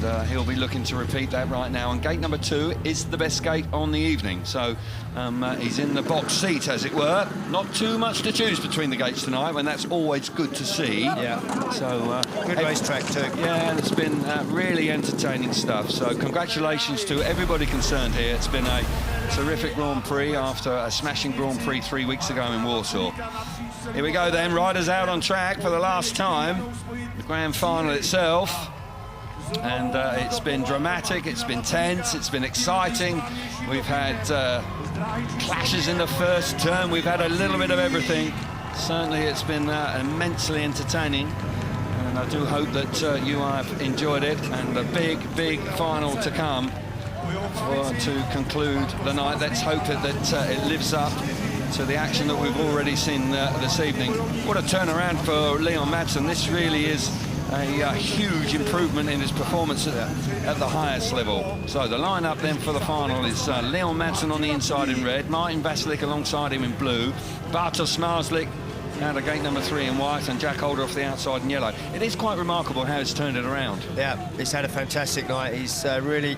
and he'll be looking to repeat that right now. And gate number 2 is the best gate on the evening, so he's in the box seat, as it were. Not too much to choose between the gates tonight, and that's always good to see. Yeah. So good racetrack too. Yeah, it's been really entertaining stuff. So congratulations to everybody concerned here. It's been a terrific Grand Prix after a smashing Grand Prix 3 weeks ago in Warsaw. Here we go then, riders out on track for the last time. The grand final itself. And it's been dramatic, it's been tense, it's been exciting. We've had clashes in the first turn, we've had a little bit of everything. Certainly it's been immensely entertaining. And I do hope that you have enjoyed it, and a big, big final to come to conclude the night. Let's hope that it lives up to the action that we've already seen this evening. What a turnaround for Leon Madsen. This really is a huge improvement in his performance at the highest level. So the lineup then for the final is Leon Madsen on the inside in red, Martin Vaculik alongside him in blue, Bartosz Zmarzlik out of gate number 3 in white, and Jack Holder off the outside in yellow. It is quite remarkable how he's turned it around. Yeah, he's had a fantastic night. He's really,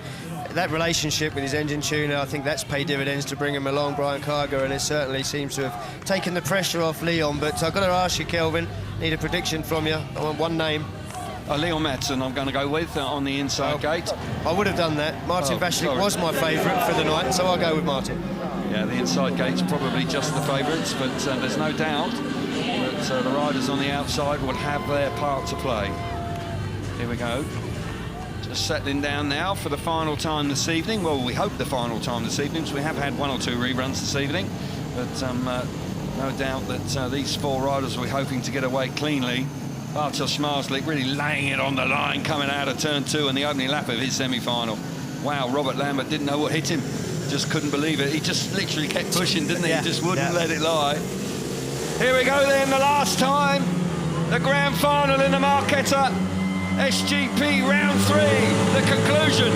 that relationship with his engine tuner, I think that's paid dividends to bring him along, Brian Carger, and it certainly seems to have taken the pressure off Leon. But I've got to ask you, Kelvin, need a prediction from you. I want one name. Leon Madsen, I'm going to go with on the inside gate. I would have done that. Martin Vaculik was my favourite for the night, so I'll go with Martin. Yeah, the inside gate's probably just the favourites, but there's no doubt that the riders on the outside will have their part to play. Here we go. Just settling down now for the final time this evening. Well, we hope the final time this evening, because we have had 1 or 2 reruns this evening, but no doubt that these 4 riders will be hoping to get away cleanly. Bartosz Zmarzlik really laying it on the line, coming out of turn 2 in the opening lap of his semi-final. Wow, Robert Lambert didn't know what hit him. Just couldn't believe it. He just literally kept pushing, didn't he? Yeah. He just wouldn't let it lie. Here we go then, the last time. The grand final in the Marketta SGP round 3. The conclusion.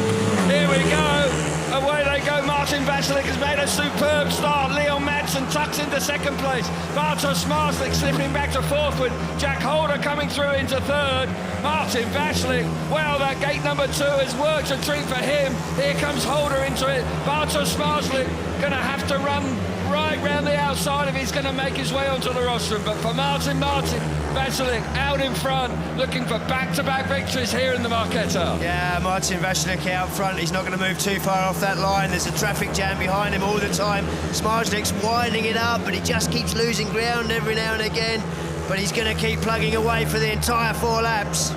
Here we go. Away they go. Martin Vaculik has made a superb start. Leon Madsen tucks into 2nd place. Bartosz Zmarzlik slipping back to 4th with Jack Holder coming through into 3rd. Martin Vaculik, well, that gate number 2 has worked a treat for him. Here comes Holder into it. Bartosz Zmarzlik going to have to run right round the outside if he's going to make his way onto the rostrum. But for Martin Vaculik out in front, looking for back-to-back victories here in the Marketta. Yeah, Martin Vaculik out front. He's not going to move too far off that line. There's a traffic jam behind him all the time. Zmarzlik's winding it up, but he just keeps losing ground every now and again. But he's going to keep plugging away for the entire 4 laps.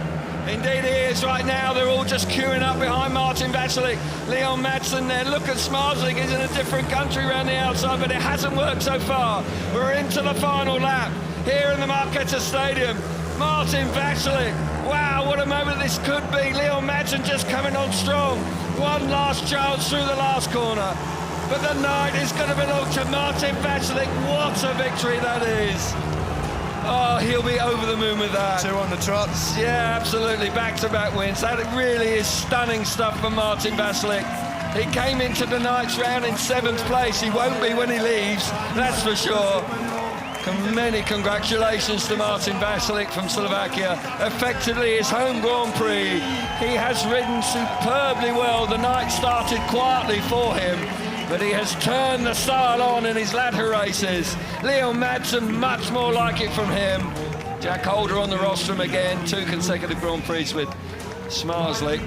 Indeed he is right now. They're all just queuing up behind Martin Vaculik. Leon Madsen there. Look at Zmarzlik. He's in a different country around the outside, but it hasn't worked so far. We're into the final lap here in the Marketta Stadium. Martin Vaculik. Wow, what a moment this could be. Leon Madsen just coming on strong. One last chance through the last corner. But the night is going to belong to Martin Vaculik. What a victory that is. Oh, he'll be over the moon with that. 2 on the trots. Yeah, absolutely. Back-to-back wins. That really is stunning stuff for Martin Vaculik. He came into the night's round in 7th place. He won't be when he leaves, that's for sure. Many congratulations to Martin Vaculik from Slovakia. Effectively his home Grand Prix. He has ridden superbly well. The night started quietly for him, but he has turned the style on in his latter races. Leon Madsen, much more like it from him. Jack Holder on the rostrum again, 2 consecutive Grand Prix with Zmarzlik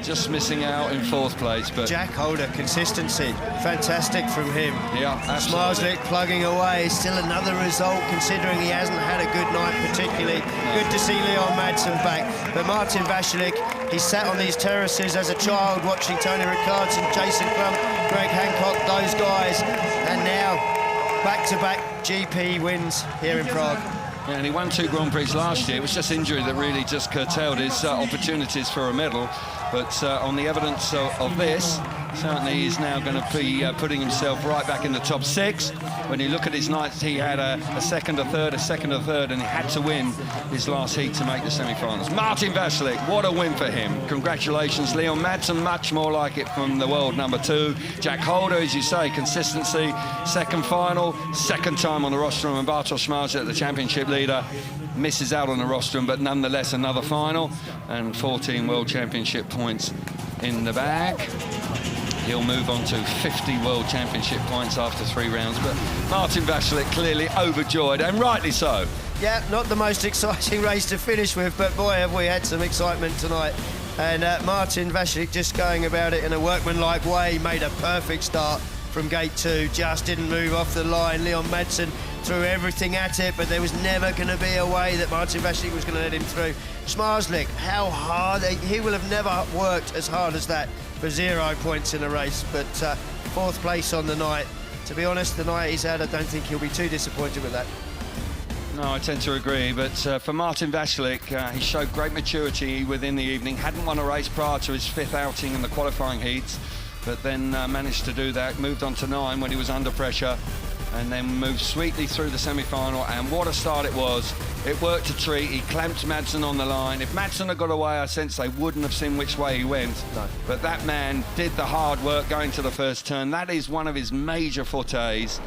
just missing out in 4th place. But Jack Holder, consistency, fantastic from him. Yeah, absolutely. Zmarzlik plugging away, still another result considering he hasn't had a good night particularly. No. Good to see Leon Madsen back. But Martin Vaculik, he sat on these terraces as a child watching Tony Ricardson, Jason Crump, Greg Hancock, those guys. And now, back-to-back GP wins here in Prague. Yeah, and he won 2 Grand Prix last year. It was just injury that really just curtailed his opportunities for a medal. But on the evidence of this, certainly he's now going to be putting himself right back in the top 6. When you look at his nights, he had a 2nd, a 3rd, a 2nd, a 3rd, and he had to win his last heat to make the semi-finals. Martin Vaculik, what a win for him. Congratulations. Leon Madsen, much more like it from the world number 2. Jack Holder, as you say, consistency, 2nd final, 2nd time on the rostrum, and Bartosz Zmarzlik, the championship leader. misses out on the rostrum, but nonetheless another final, and 14 World Championship points in the bag. He'll move on to 50 World Championship points after 3 rounds, but Martin Vaculik clearly overjoyed, and rightly so. Yeah, not the most exciting race to finish with, but boy, have we had some excitement tonight. And Martin Vaculik just going about it in a workmanlike way, made a perfect start from gate 2, just didn't move off the line. Leon Madsen threw everything at it, but there was never going to be a way that Martin Vaculik was going to let him through. Zmarzlik, how hard, he will have never worked as hard as that for 0 points in a race, but 4th place on the night. To be honest, the night he's had, I don't think he'll be too disappointed with that. No, I tend to agree, but for Martin Vaculik, he showed great maturity within the evening. Hadn't won a race prior to his 5th outing in the qualifying heats, but then managed to do that, moved on to 9 when he was under pressure, and then moved sweetly through the semi-final, and what a start it was. It worked a treat. He clamped Madsen on the line. If Madsen had got away, I sense they wouldn't have seen which way he went. No. But that man did the hard work going to the first turn. That is one of his major fortes.